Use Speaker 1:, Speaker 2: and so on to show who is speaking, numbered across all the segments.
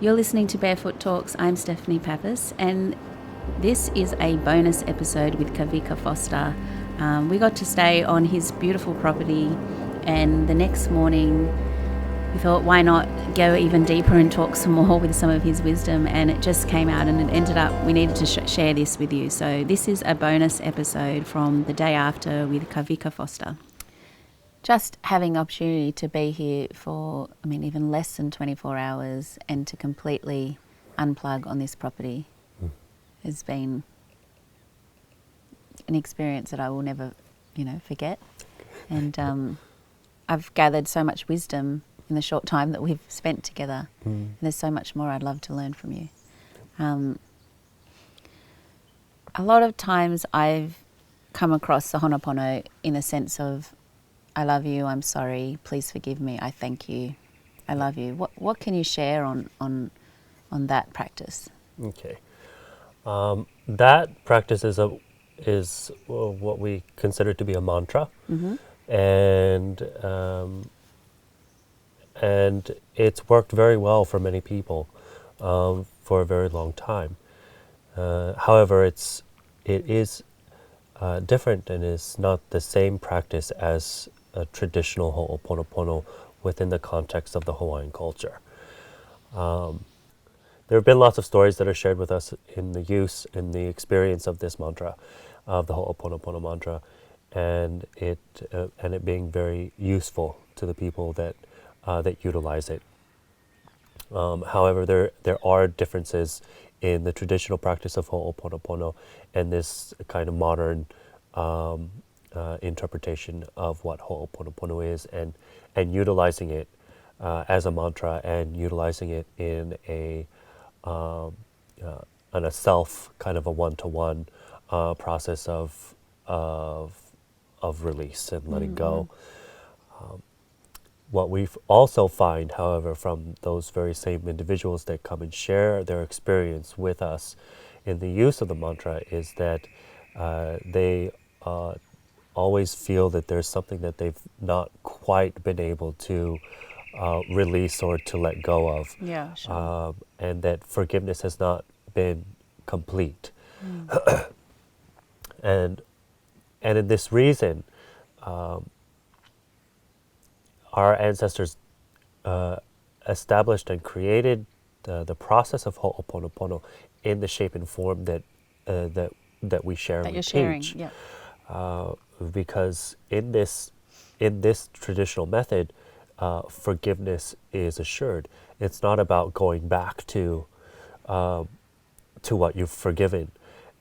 Speaker 1: You're listening to Barefoot Talks. I'm Stephanie Papas, and this is a bonus episode with Kawika Foster. We got to stay on his beautiful property, and the next morning we thought, why not go even deeper and talk some more with some of his wisdom, and it just came out, and it ended up we needed to share this with you. So this is a bonus episode from the day after with Kawika Foster. Just having the opportunity to be here for, even less than 24 hours and to completely unplug on this property has been an experience that I will never, forget. And I've gathered so much wisdom in the short time that we've spent together. And there's so much more I'd love to learn from you. A lot of times I've come across the Hooponopono in a sense of, I love you, I'm sorry, please forgive me, I thank you, I love you. What can you share on that practice?
Speaker 2: Okay. That practice is what we consider to be a mantra. And it's worked very well for many people for a very long time. However, it is different and is not the same practice as a traditional Hooponopono within the context of the Hawaiian culture. There have been lots of stories that are shared with us in the use and the experience of this mantra, of the Hooponopono mantra, and it being very useful to the people that utilize it. However, there are differences in the traditional practice of Hooponopono and this kind of modern interpretation of what Hooponopono is, and utilizing it as a mantra and utilizing it in a self kind of a one-to-one process of release and letting go. What we also find, however, from those very same individuals that come and share their experience with us in the use of the mantra is that they always feel that there's something that they've not quite been able to release or to let go of.
Speaker 1: Yeah, sure.
Speaker 2: And that forgiveness has not been complete. And in this reason, our ancestors established and created the process of Hooponopono in the shape and form that we share and we teach.
Speaker 1: Yeah.
Speaker 2: Because in this traditional method, forgiveness is assured. It's not about going back to what you've forgiven,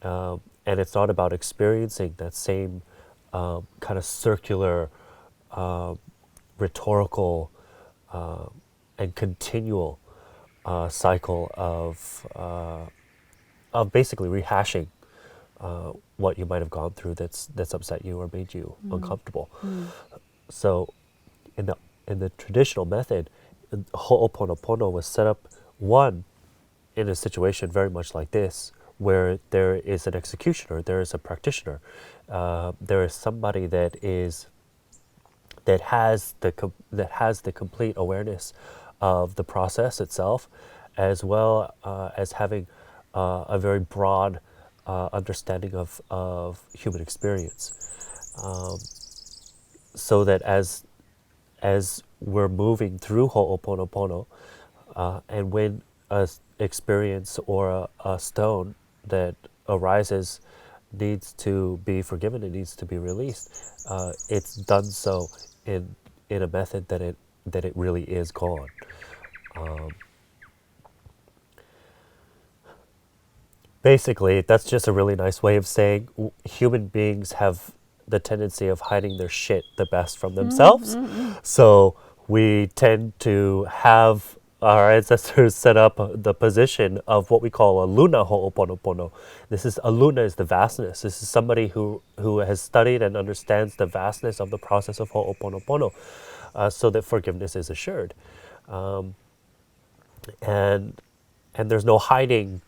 Speaker 2: and it's not about experiencing that same kind of circular, rhetorical, and continual cycle of basically rehashing what you might have gone through that's upset you or made you uncomfortable. So, in the traditional method, Hooponopono was set up in a situation very much like this, where there is an executioner, there is a practitioner, there is somebody that has the complete awareness of the process itself, as well as having a very broad understanding of human experience, so that as we're moving through Hooponopono, and when a experience or a stone that arises needs to be forgiven, it needs to be released, it's done so in a method that it really is gone. Basically, that's just a really nice way of saying human beings have the tendency of hiding their shit the best from themselves. So we tend to have our ancestors set up the position of what we call a luna Hooponopono. A luna is the vastness. This is somebody who has studied and understands the vastness of the process of Hooponopono, so that forgiveness is assured. And there's no hiding,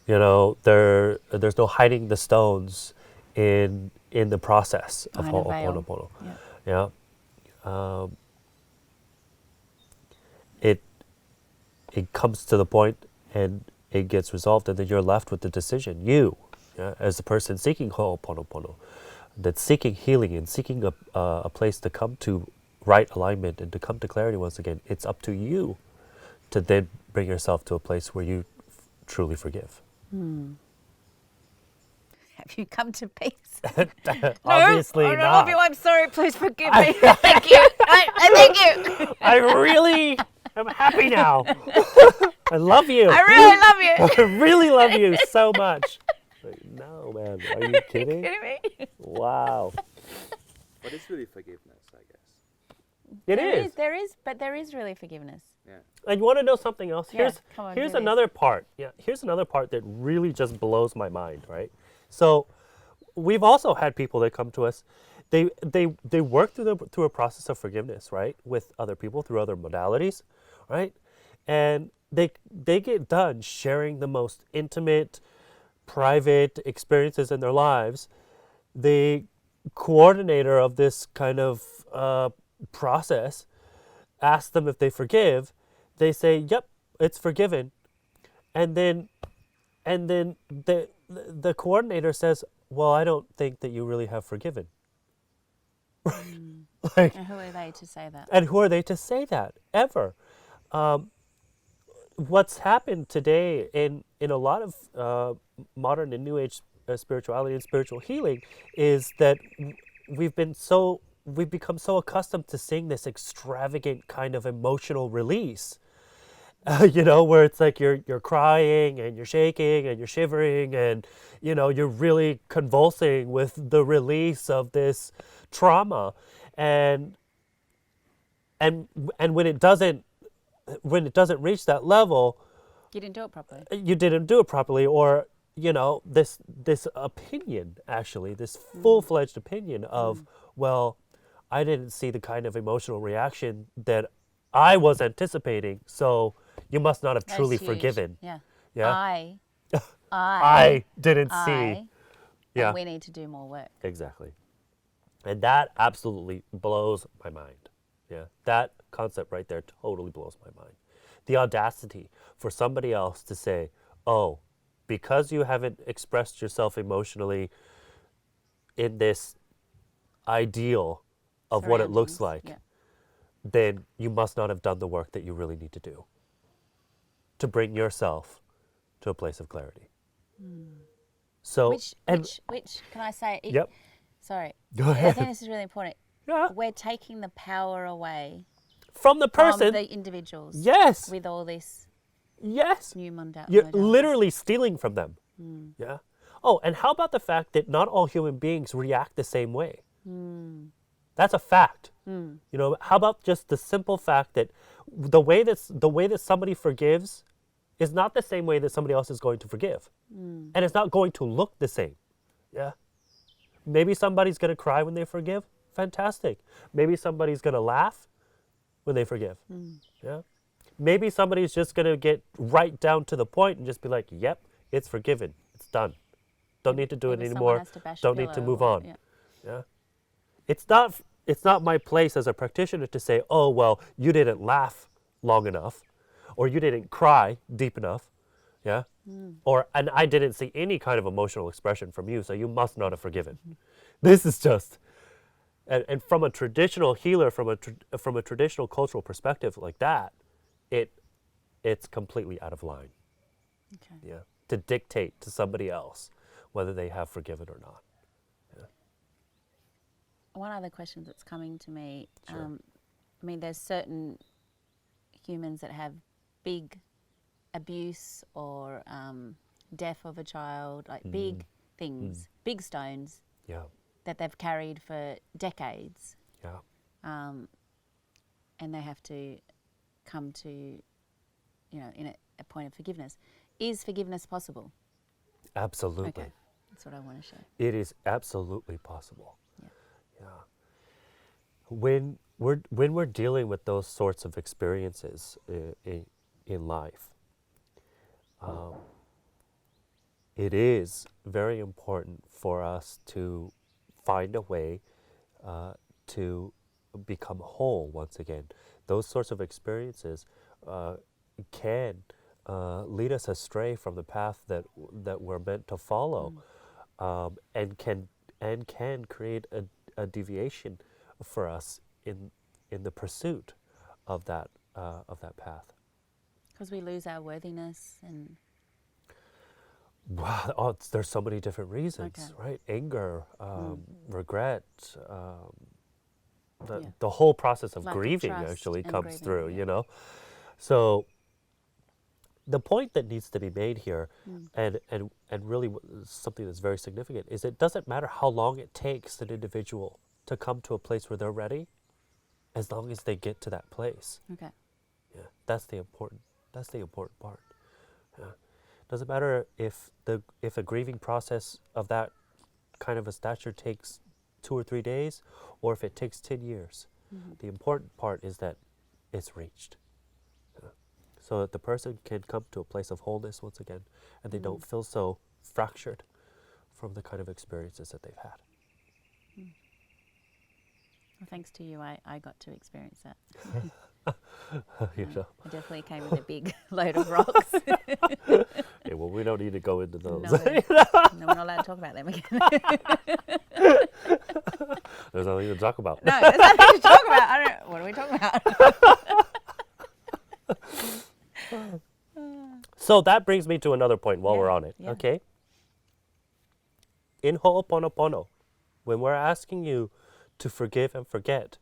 Speaker 2: there's no hiding the stones in the process of Hooponopono. Yeah. it comes to the point and it gets resolved, and then you're left with the decision. You, yeah, as the person seeking Hooponopono, that's seeking healing and seeking a place to come to right alignment and to come to clarity once again, it's up to you to then bring yourself to a place where you truly forgive.
Speaker 1: Have you come to peace?
Speaker 2: Obviously
Speaker 1: I
Speaker 2: not.
Speaker 1: love you. I'm sorry. Please forgive me. Thank you. I thank you.
Speaker 2: I really am happy now. I love you.
Speaker 1: I really love you.
Speaker 2: I really love you so much. Like, no, man. Are you kidding?
Speaker 1: Kidding me?
Speaker 2: Wow.
Speaker 3: But it's really forgiveness, I guess.
Speaker 1: There is, but there is really forgiveness.
Speaker 3: Yeah.
Speaker 2: And you want to know something else?
Speaker 1: Yeah, come on,
Speaker 2: here's
Speaker 1: do this.
Speaker 2: another part. Yeah, here's another part that really just blows my mind, right? So we've also had people that come to us. They work through a process of forgiveness, right, with other people through other modalities, right? And they get done sharing the most intimate, private experiences in their lives. The coordinator of this kind of process asks them if they forgive. They say, "Yep, it's forgiven," and then the coordinator says, "Well, I don't think that you really have forgiven." Like,
Speaker 1: And who are they to say that?
Speaker 2: and who are they to say that ever? What's happened today in a lot of modern and New Age spirituality and spiritual healing is that we've become so accustomed to seeing this extravagant kind of emotional release. Where it's like you're crying and you're shaking and you're shivering and you're really convulsing with the release of this trauma, and when it doesn't reach that level,
Speaker 1: You didn't do it properly.
Speaker 2: you didn't do it properly, or this opinion, actually, this full-fledged opinion of, well, I didn't see the kind of emotional reaction that I was anticipating, so you must not have
Speaker 1: That's
Speaker 2: truly
Speaker 1: huge.
Speaker 2: forgiven.
Speaker 1: Yeah.
Speaker 2: Yeah?
Speaker 1: I
Speaker 2: didn't see.
Speaker 1: and
Speaker 2: Yeah,
Speaker 1: we need to do more work.
Speaker 2: exactly. And that absolutely blows my mind. Yeah, that concept right there totally blows my mind. The audacity for somebody else to say, oh, because you haven't expressed yourself emotionally in this ideal of what it looks
Speaker 1: Surroundings,
Speaker 2: like,
Speaker 1: yeah.
Speaker 2: then you must not have done the work that you really need to do to bring yourself to a place of clarity. So,
Speaker 1: Which can I say?
Speaker 2: Yep.
Speaker 1: Sorry.
Speaker 2: Go
Speaker 1: I
Speaker 2: ahead.
Speaker 1: think this is really important.
Speaker 2: Yeah.
Speaker 1: We're taking the power away
Speaker 2: From the person.
Speaker 1: from the individuals.
Speaker 2: Yes.
Speaker 1: With all this
Speaker 2: Yes.
Speaker 1: new modality.
Speaker 2: You're literally stealing from them. Yeah. Oh, and how about the fact that not all human beings react the same way? That's a fact. How about just the simple fact that the way that somebody forgives is not the same way that somebody else is going to forgive, and it's not going to look the same. Yeah. Maybe somebody's gonna cry when they forgive. Fantastic. Maybe somebody's gonna laugh when they forgive. Yeah. Maybe somebody's just gonna get right down to the point and just be like, "Yep, it's forgiven. It's done. Don't need to do it
Speaker 1: Maybe someone
Speaker 2: anymore.
Speaker 1: has to bash a
Speaker 2: Don't need to
Speaker 1: pillow
Speaker 2: move
Speaker 1: or-
Speaker 2: on."
Speaker 1: yeah.
Speaker 2: Yeah. It's not my place as a practitioner to say, "Oh, well, you didn't laugh long enough, or you didn't cry deep enough." Yeah. And I didn't see any kind of emotional expression from you, so you must not have forgiven. This is just, and from a traditional healer, from a traditional cultural perspective like that, it's completely out of line.
Speaker 1: Okay.
Speaker 2: Yeah. To dictate to somebody else whether they have forgiven or not.
Speaker 1: One other question that's coming to me.
Speaker 2: Sure.
Speaker 1: There's certain humans that have big abuse or death of a child, like big things, big stones
Speaker 2: Yeah.
Speaker 1: that they've carried for decades,
Speaker 2: Yeah.
Speaker 1: and they have to come to, in a point of forgiveness. Is forgiveness possible?
Speaker 2: Absolutely.
Speaker 1: Okay, that's what I want to share.
Speaker 2: It is absolutely possible.
Speaker 1: Yeah.
Speaker 2: Yeah. When we're dealing with those sorts of experiences in life, it is very important for us to find a way to become whole once again. Those sorts of experiences can lead us astray from the path that we're meant to follow, and can create a deviation for us in the pursuit of that path.
Speaker 1: Because we lose our worthiness and...
Speaker 2: Wow, there's so many different reasons,
Speaker 1: Okay.
Speaker 2: right? Anger, regret, the whole process of
Speaker 1: Lack of
Speaker 2: grieving
Speaker 1: trust
Speaker 2: actually
Speaker 1: and
Speaker 2: comes
Speaker 1: grieving,
Speaker 2: through,
Speaker 1: yeah.
Speaker 2: you know? So the point that needs to be made here, and really something that's very significant, is it doesn't matter how long it takes an individual to come to a place where they're ready, as long as they get to that place.
Speaker 1: Okay.
Speaker 2: Yeah, that's the important part. Yeah. Doesn't matter if a grieving process of that kind of a stature takes 2 or 3 days, or if it takes 10 years. The important part is that it's reached. Yeah. So that the person can come to a place of wholeness once again, and they don't feel so fractured from the kind of experiences that they've had.
Speaker 1: Well, thanks to you, I got to experience that.
Speaker 2: You know?
Speaker 1: I definitely came with a big load of rocks.
Speaker 2: Yeah, well, we don't need to go into those.
Speaker 1: No, we're not allowed to talk about them again.
Speaker 2: There's nothing to talk about.
Speaker 1: No, there's nothing to talk about. What are we talking about?
Speaker 2: So that brings me to another point while
Speaker 1: Yeah,
Speaker 2: we're on it,
Speaker 1: yeah.
Speaker 2: okay? In Hooponopono, when we're asking you to forgive and forget,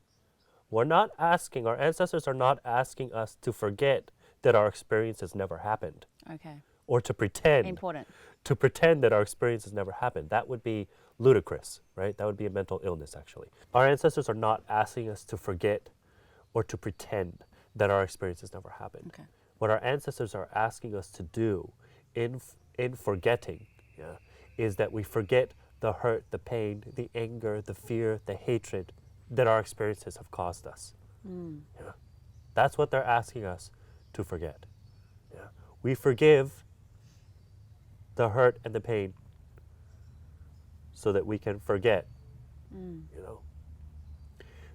Speaker 2: we're not asking, our ancestors are not asking us to forget that our experiences never happened,
Speaker 1: Okay.
Speaker 2: or to pretend
Speaker 1: Important.
Speaker 2: that our experiences never happened. That would be ludicrous, right? That would be a mental illness, actually. Our ancestors are not asking us to forget or to pretend that our experiences never happened.
Speaker 1: Okay.
Speaker 2: What our ancestors are asking us to do in forgetting, yeah, is that we forget the hurt, the pain, the anger, the fear, the hatred that our experiences have caused us. Yeah. That's what they're asking us to forget. Yeah. We forgive the hurt and the pain so that we can forget, you know,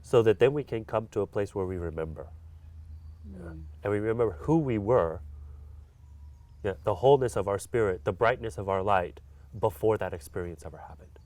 Speaker 2: so that then we can come to a place where we remember. Yeah. And we remember who we were, yeah, the wholeness of our spirit, the brightness of our light before that experience ever happened.